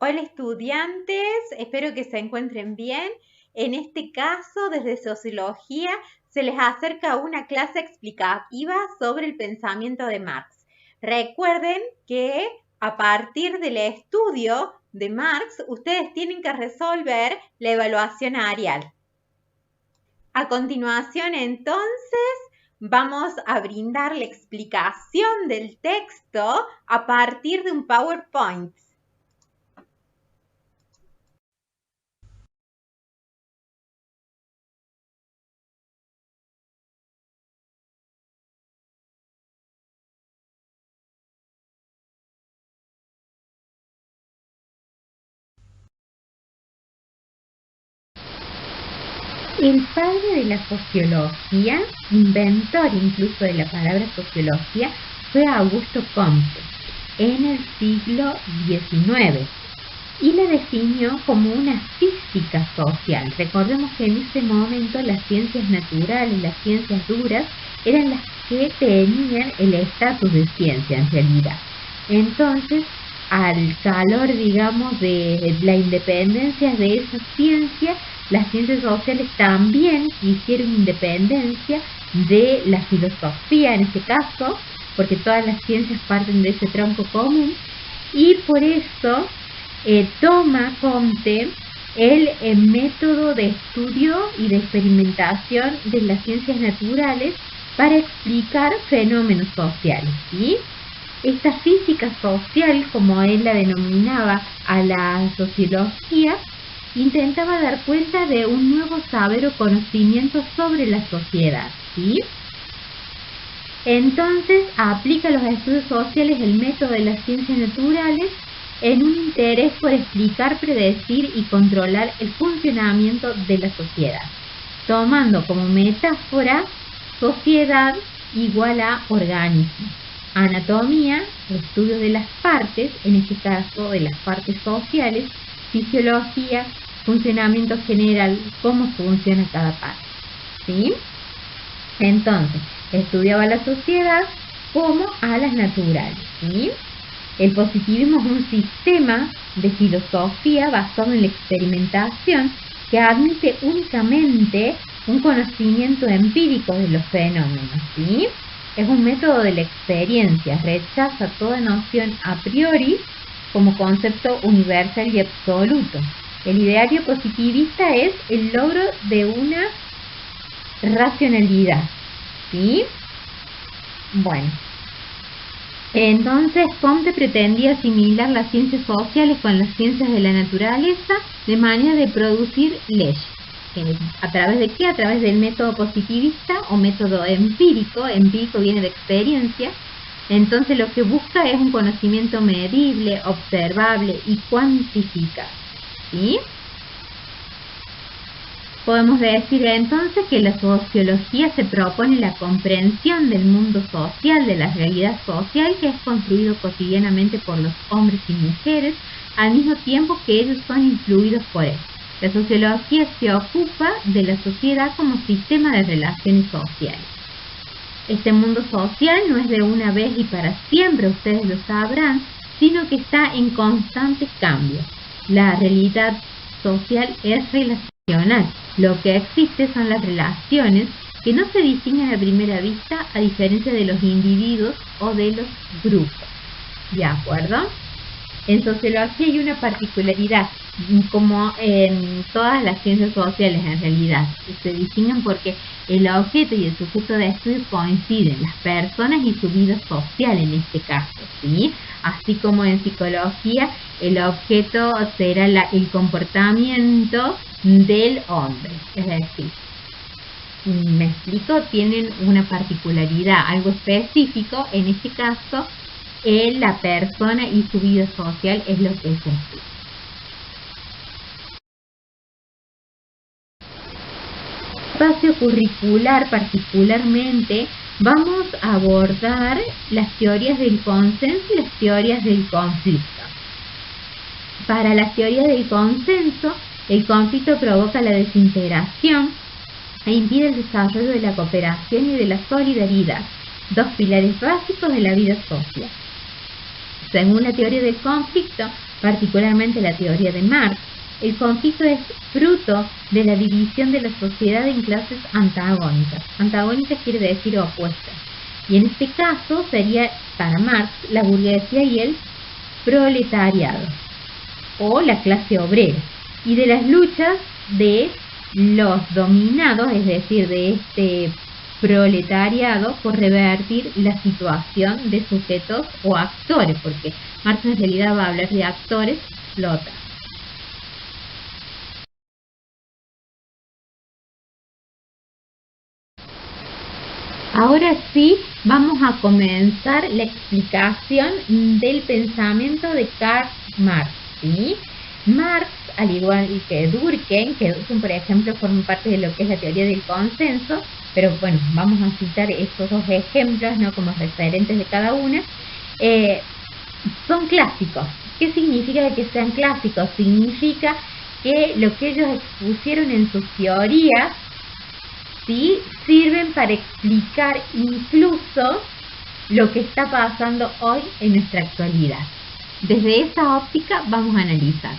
Hola estudiantes, espero que se encuentren bien. En este caso, desde Sociología, se les acerca una clase explicativa sobre el pensamiento de Marx. Recuerden que a partir del estudio de Marx, ustedes tienen que resolver la evaluación arial. A continuación, entonces, vamos a brindar la explicación del texto a partir de un PowerPoint. El padre de la sociología, inventor incluso de la palabra sociología, fue Augusto Comte en el siglo XIX y la definió como una física social. Recordemos que en ese momento las ciencias naturales, las ciencias duras, eran las que tenían el estatus de ciencia en realidad. Entonces, al calor, digamos, de la independencia de esa ciencia, las ciencias sociales también hicieron independencia de la filosofía en este caso, porque todas las ciencias parten de ese tronco común, y por eso toma Comte el método de estudio y de experimentación de las ciencias naturales para explicar fenómenos sociales, ¿sí? Esta física social, como él la denominaba a la sociología, intentaba dar cuenta de un nuevo saber o conocimiento sobre la sociedad, ¿sí? Entonces aplica a los estudios sociales el método de las ciencias naturales en un interés por explicar, predecir y controlar el funcionamiento de la sociedad, tomando como metáfora sociedad igual a organismo. Anatomía, estudio de las partes, en este caso de las partes sociales, fisiología, funcionamiento general, cómo funciona cada parte, ¿sí? Entonces, estudiaba la sociedad como a las naturales, ¿sí? El positivismo es un sistema de filosofía basado en la experimentación que admite únicamente un conocimiento empírico de los fenómenos, ¿sí? Es un método de la experiencia, rechaza toda noción a priori como concepto universal y absoluto. El ideario positivista es el logro de una racionalidad, ¿sí? Bueno, entonces Comte pretendía asimilar las ciencias sociales con las ciencias de la naturaleza de manera de producir leyes. ¿A través de qué? A través del método positivista o método empírico. Empírico viene de experiencia. Entonces lo que busca es un conocimiento medible, observable y cuantificable, ¿sí? Podemos decir entonces que la sociología se propone la comprensión del mundo social, de la realidad social que es construido cotidianamente por los hombres y mujeres, al mismo tiempo que ellos son influidos por él. La sociología se ocupa de la sociedad como sistema de relaciones sociales. Este mundo social no es de una vez y para siempre, ustedes lo sabrán, sino que está en constante cambio. La realidad social es relacional. Lo que existe son las relaciones que no se distinguen a primera vista a diferencia de los individuos o de los grupos. ¿De acuerdo? En sociología hay una particularidad, como en todas las ciencias sociales en realidad, se distinguen porque el objeto y el sujeto de estudio coinciden, las personas y su vida social en este caso, ¿sí? Así como en psicología el objeto será el comportamiento del hombre, es decir, me explico, tienen una particularidad, algo específico, en este caso la persona y su vida social es lo que es esto. Espacio curricular particularmente vamos a abordar las teorías del consenso y las teorías del conflicto. Para las teorías del consenso, el conflicto provoca la desintegración e impide el desarrollo de la cooperación y de la solidaridad, dos pilares básicos de la vida social. Según la teoría del conflicto, particularmente la teoría de Marx, el conflicto es fruto de la división de la sociedad en clases antagónicas. Antagónicas quiere decir opuestas. Y en este caso sería, para Marx, la burguesía y el proletariado, o la clase obrera, y de las luchas de los dominados, es decir, de este proletariado, por revertir la situación de sujetos o actores, porque Marx en realidad va a hablar de actores explotados. Ahora sí, vamos a comenzar la explicación del pensamiento de Karl Marx, ¿sí? Marx, al igual que Durkheim, que Durkheim, por ejemplo, forma parte de lo que es la teoría del consenso, pero bueno, vamos a citar estos dos ejemplos, ¿no?, como referentes de cada una. Son clásicos. ¿Qué significa que sean clásicos? Significa que lo que ellos expusieron en sus teorías, ¿sí?, sirven para explicar incluso lo que está pasando hoy en nuestra actualidad. Desde esa óptica vamos a analizar.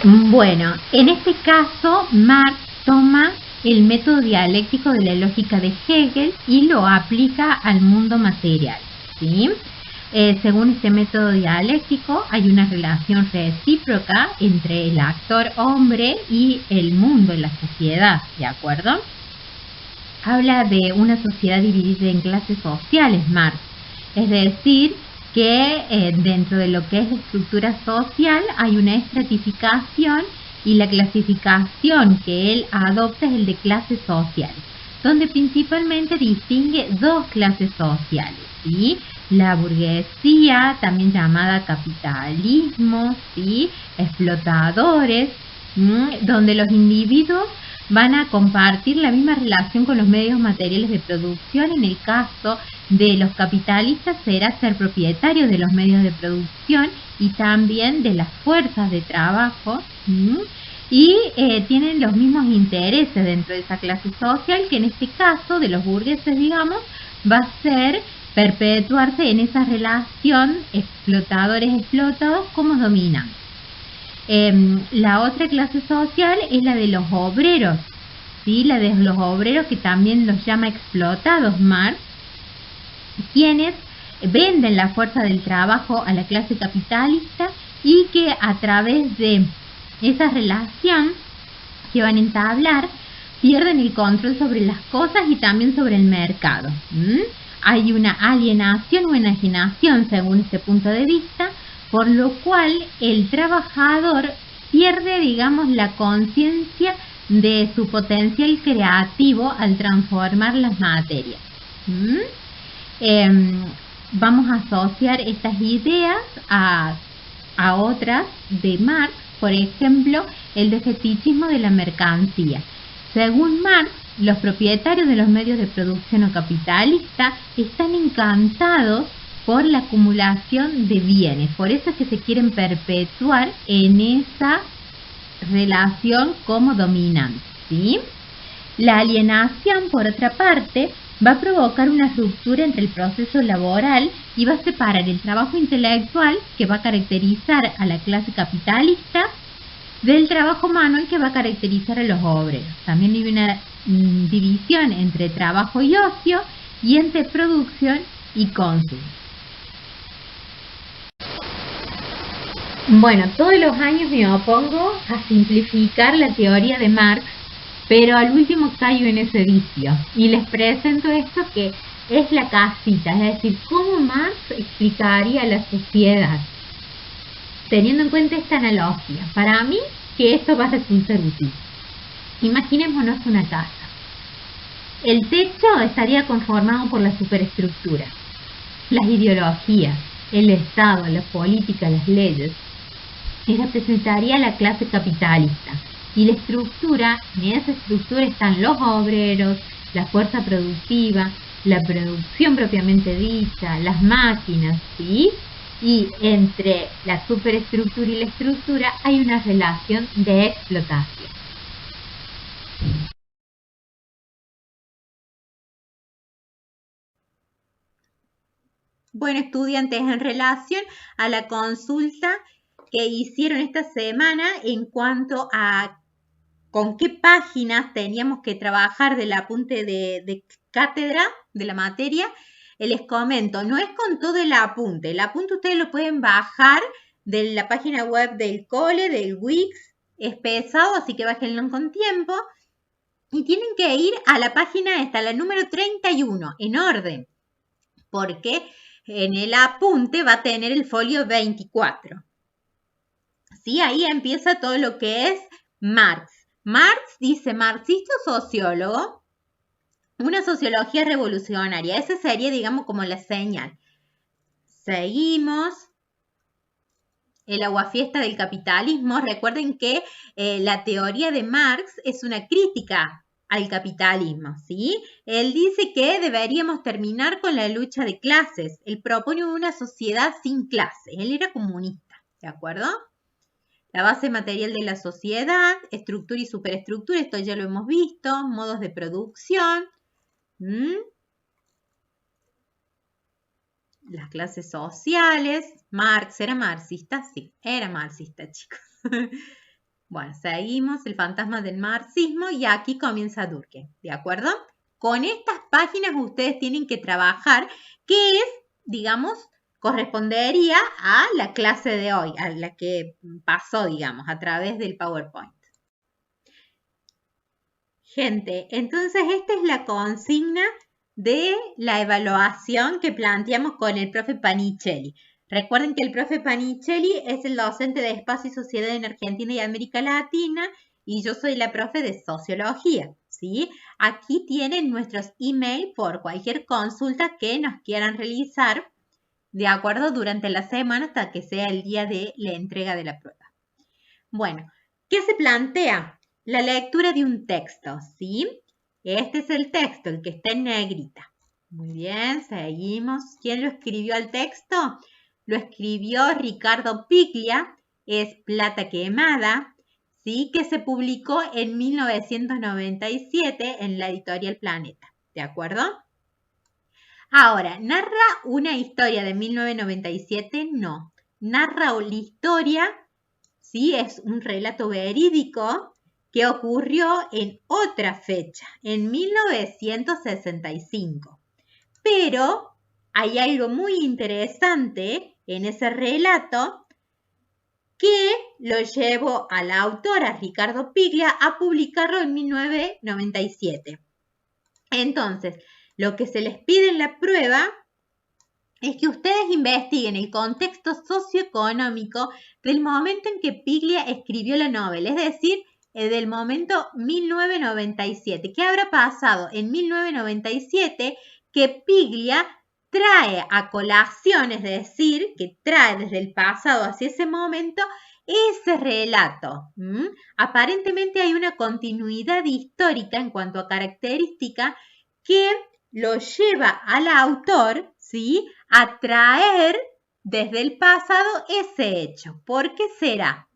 Bueno, en este caso Marx toma el método dialéctico de la lógica de Hegel y lo aplica al mundo material, ¿sí? Según este método dialéctico hay una relación recíproca entre el actor hombre y el mundo, la sociedad, ¿de acuerdo? Habla de una sociedad dividida en clases sociales, Marx, es decir, que dentro de lo que es la estructura social hay una estratificación y la clasificación que él adopta es el de clases sociales, donde principalmente distingue dos clases sociales, ¿sí? La burguesía, también llamada capitalismo, ¿sí?, explotadores, donde los individuos van a compartir la misma relación con los medios materiales de producción. En el caso de los capitalistas será ser propietarios de los medios de producción y también de las fuerzas de trabajo, y tienen los mismos intereses dentro de esa clase social, que en este caso de los burgueses, digamos, va a ser perpetuarse en esa relación explotadores-explotados como dominantes. La otra clase social es la de los obreros, ¿sí?, la de los obreros, que también los llama explotados Marx, quienes venden la fuerza del trabajo a la clase capitalista y que a través de esa relación que van a entablar pierden el control sobre las cosas y también sobre el mercado. Hay una alienación o enajenación según este punto de vista, por lo cual el trabajador pierde, digamos, la conciencia de su potencial creativo al transformar las materias. Vamos a asociar estas ideas a otras de Marx, por ejemplo, el de fetichismo de la mercancía. Según Marx, los propietarios de los medios de producción o capitalistas están encantados por la acumulación de bienes, por eso es que se quieren perpetuar en esa relación como dominantes, ¿sí? La alienación, por otra parte, va a provocar una ruptura entre el proceso laboral y va a separar el trabajo intelectual, que va a caracterizar a la clase capitalista, del trabajo manual, que va a caracterizar a los obreros. También hay una división entre trabajo y ocio y entre producción y consumo. Bueno, todos los años me opongo a simplificar la teoría de Marx, pero al último caigo en ese vicio y les presento esto, que es la casita, es decir, cómo Marx explicaría la sociedad teniendo en cuenta esta analogía. Para mí que esto va a resultar útil. Imaginémonos una casa. El techo estaría conformado por la superestructura, las ideologías, el Estado, la política, las leyes, y representaría la clase capitalista. Y la estructura, en esa estructura están los obreros, la fuerza productiva, la producción propiamente dicha, las máquinas, ¿sí? Y entre la superestructura y la estructura hay una relación de explotación. Bueno, estudiantes, en relación a la consulta que hicieron esta semana en cuanto a con qué páginas teníamos que trabajar del apunte de cátedra de la materia, les comento, no es con todo el apunte ustedes lo pueden bajar de la página web del cole, del Wix, es pesado, así que bájenlo con tiempo, y tienen que ir a la página esta, la número 31, en orden, porque en el apunte va a tener el folio 24. ¿Sí? Ahí empieza todo lo que es Marx. Marx dice, marxista o sociólogo, una sociología revolucionaria. Esa sería, digamos, como la señal. Seguimos. El aguafiesta del capitalismo. Recuerden que la teoría de Marx es una crítica al capitalismo, ¿sí? Él dice que deberíamos terminar con la lucha de clases. Él propone una sociedad sin clases. Él era comunista, ¿de acuerdo? La base material de la sociedad, estructura y superestructura, esto ya lo hemos visto, modos de producción. Las clases sociales. Marx, ¿era marxista? Sí, era marxista, chicos. Bueno, seguimos, el fantasma del marxismo, y aquí comienza Durkheim, ¿de acuerdo? Con estas páginas ustedes tienen que trabajar, que es, digamos, correspondería a la clase de hoy, a la que pasó, digamos, a través del PowerPoint. Gente, entonces esta es la consigna de la evaluación que planteamos con el profe Panichelli. Recuerden que el profe Panichelli es el docente de Espacio y Sociedad en Argentina y América Latina, y yo soy la profe de Sociología, ¿sí? Aquí tienen nuestros emails por cualquier consulta que nos quieran realizar, de acuerdo, durante la semana hasta que sea el día de la entrega de la prueba. Bueno, ¿qué se plantea? La lectura de un texto, ¿sí? Este es el texto, el que está en negrita. Muy bien, seguimos. ¿Quién lo escribió al texto? Lo escribió Ricardo Piglia, es Plata Quemada, ¿sí? Que se publicó en 1997 en la editorial Planeta, ¿de acuerdo? Ahora, ¿narra una historia de 1997? No. Narra la historia, ¿sí? Es un relato verídico que ocurrió en otra fecha, en 1965. Pero hay algo muy interesante en ese relato que lo llevó a la autora Ricardo Piglia a publicarlo en 1997. Entonces, lo que se les pide en la prueba es que ustedes investiguen el contexto socioeconómico del momento en que Piglia escribió la novela, es decir, del momento 1997. ¿Qué habrá pasado en 1997 que Piglia trae a colación, es decir, que trae desde el pasado hacia ese momento ese relato? Aparentemente hay una continuidad histórica en cuanto a característica que lo lleva al autor, ¿sí?, a traer desde el pasado ese hecho. ¿Por qué será?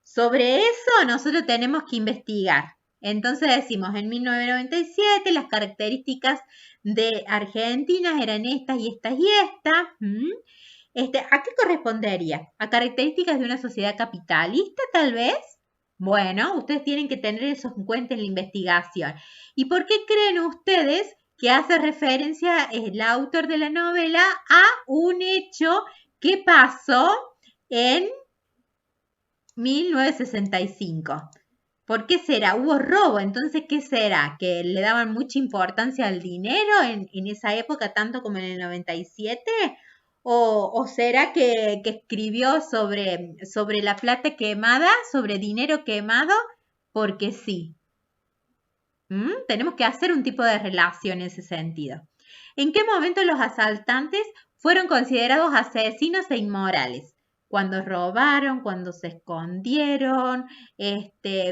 Sobre eso nosotros tenemos que investigar. Entonces decimos, en 1997 las características de Argentina eran estas y estas y estas. ¿A qué correspondería? ¿A características de una sociedad capitalista, tal vez? Bueno, ustedes tienen que tener eso en cuenta en la investigación. ¿Y por qué creen ustedes que hace referencia el autor de la novela a un hecho que pasó en 1965? ¿Por qué será? Hubo robo, entonces, ¿qué será? ¿Que le daban mucha importancia al dinero en esa época, tanto como en el 97? ¿O será que escribió sobre la plata quemada, sobre dinero quemado? Porque sí. Tenemos que hacer un tipo de relación en ese sentido. ¿En qué momento los asaltantes fueron considerados asesinos e inmorales? Cuando robaron, cuando se escondieron,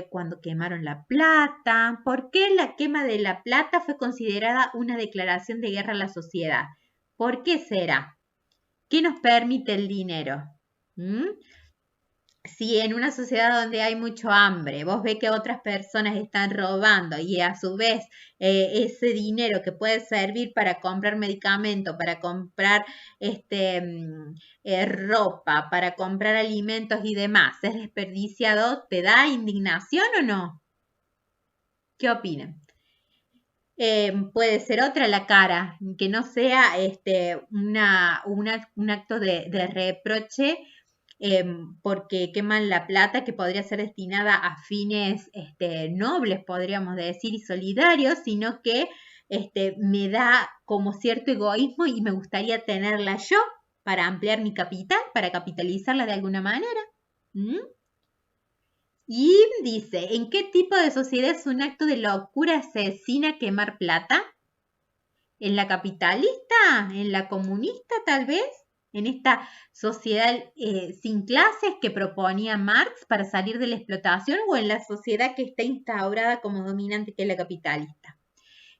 cuando quemaron la plata. ¿Por qué la quema de la plata fue considerada una declaración de guerra a la sociedad? ¿Por qué será? ¿Qué nos permite el dinero? si en una sociedad donde hay mucho hambre, vos ves que otras personas están robando y a su vez ese dinero que puede servir para comprar medicamentos, para comprar ropa, para comprar alimentos y demás, es desperdiciado, ¿te da indignación o no? ¿Qué opinan? Puede ser otra la cara, que no sea un acto de reproche porque queman la plata que podría ser destinada a fines nobles, podríamos decir, y solidarios, sino que me da como cierto egoísmo y me gustaría tenerla yo para ampliar mi capital, para capitalizarla de alguna manera. ¿Mm? Y dice, ¿en qué tipo de sociedad es un acto de locura asesina quemar plata? ¿En la capitalista? ¿En la comunista tal vez? ¿En esta sociedad sin clases que proponía Marx para salir de la explotación o en la sociedad que está instaurada como dominante que es la capitalista?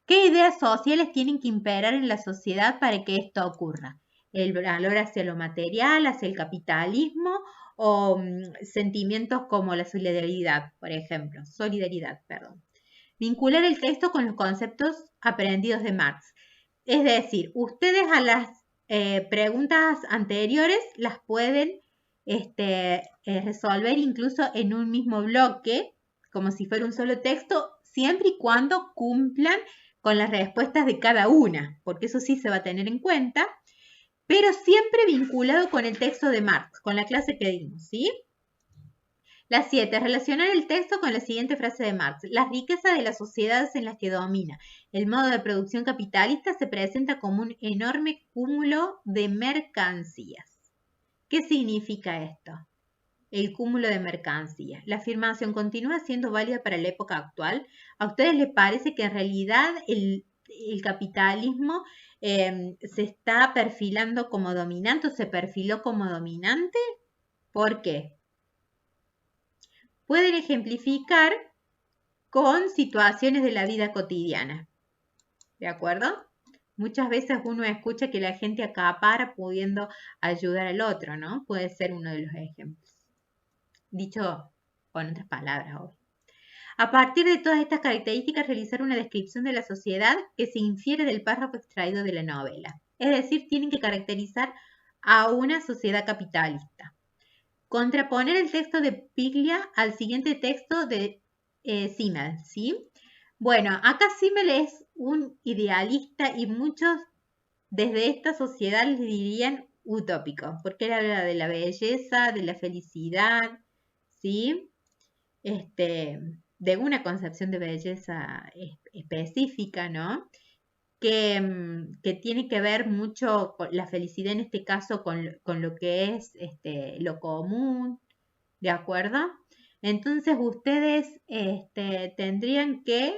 ¿Qué ideas sociales tienen que imperar en la sociedad para que esto ocurra? ¿El valor hacia lo material, hacia el capitalismo o sentimientos como la solidaridad, por ejemplo? Solidaridad, perdón. Vincular el texto con los conceptos aprendidos de Marx. Es decir, ustedes a las preguntas anteriores las pueden resolver incluso en un mismo bloque, como si fuera un solo texto, siempre y cuando cumplan con las respuestas de cada una, porque eso sí se va a tener en cuenta, pero siempre vinculado con el texto de Marx, con la clase que dimos, ¿sí? La 7. Relacionar el texto con la siguiente frase de Marx. Las riquezas de las sociedades en las que domina el modo de producción capitalista se presenta como un enorme cúmulo de mercancías. ¿Qué significa esto? El cúmulo de mercancías. La afirmación continúa siendo válida para la época actual. ¿A ustedes les parece que en realidad el capitalismo se está perfilando como dominante o se perfiló como dominante? ¿Por qué? Pueden ejemplificar con situaciones de la vida cotidiana. ¿De acuerdo? Muchas veces uno escucha que la gente acapara pudiendo ayudar al otro, ¿no? Puede ser uno de los ejemplos. Dicho con otras palabras, obvio. A partir de todas estas características, realizar una descripción de la sociedad que se infiere del párrafo extraído de la novela. Es decir, tienen que caracterizar a una sociedad capitalista. Contraponer el texto de Piglia al siguiente texto de Simmel, ¿sí? Bueno, acá Simmel es un idealista y muchos desde esta sociedad les dirían utópico, porque él habla de la belleza, de la felicidad, ¿sí? De una concepción de belleza específica, ¿no? Que tiene que ver mucho con la felicidad, en este caso, con lo que es lo común, ¿de acuerdo? Entonces ustedes tendrían que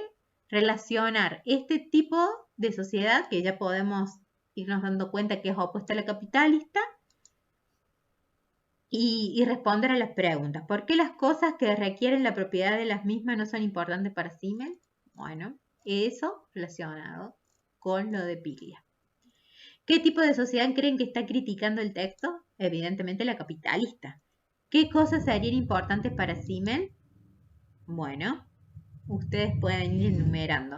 relacionar este tipo de sociedad, que ya podemos irnos dando cuenta que es opuesta a la capitalista, y responder a las preguntas. ¿Por qué las cosas que requieren la propiedad de las mismas no son importantes para Simmel? Bueno, eso relacionado con lo de Piglia. ¿Qué tipo de sociedad creen que está criticando el texto? Evidentemente la capitalista. ¿Qué cosas serían importantes para Simmel? Bueno, ustedes pueden ir enumerando.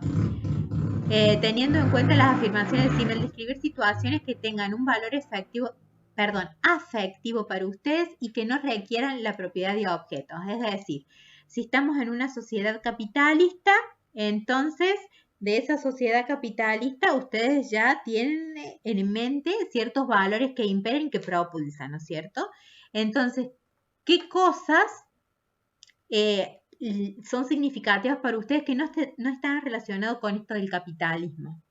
Teniendo en cuenta las afirmaciones de Simmel, describir situaciones que tengan un valor afectivo para ustedes y que no requieran la propiedad de objetos. Es decir, si estamos en una sociedad capitalista, entonces de esa sociedad capitalista ustedes ya tienen en mente ciertos valores que imperen, que propulsan, ¿no es cierto? Entonces, ¿qué cosas son significativas para ustedes que no están relacionados con esto del capitalismo?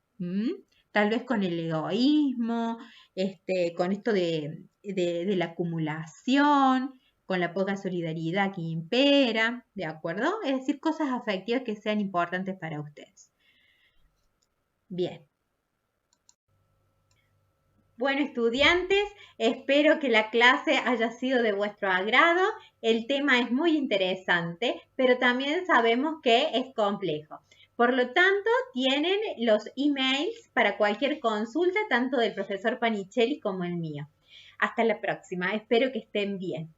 Tal vez con el egoísmo, con esto de la acumulación, con la poca solidaridad que impera, ¿de acuerdo? Es decir, cosas afectivas que sean importantes para ustedes. Bien. Bueno, estudiantes, espero que la clase haya sido de vuestro agrado. El tema es muy interesante, pero también sabemos que es complejo. Por lo tanto, tienen los emails para cualquier consulta, tanto del profesor Panichelli como el mío. Hasta la próxima. Espero que estén bien.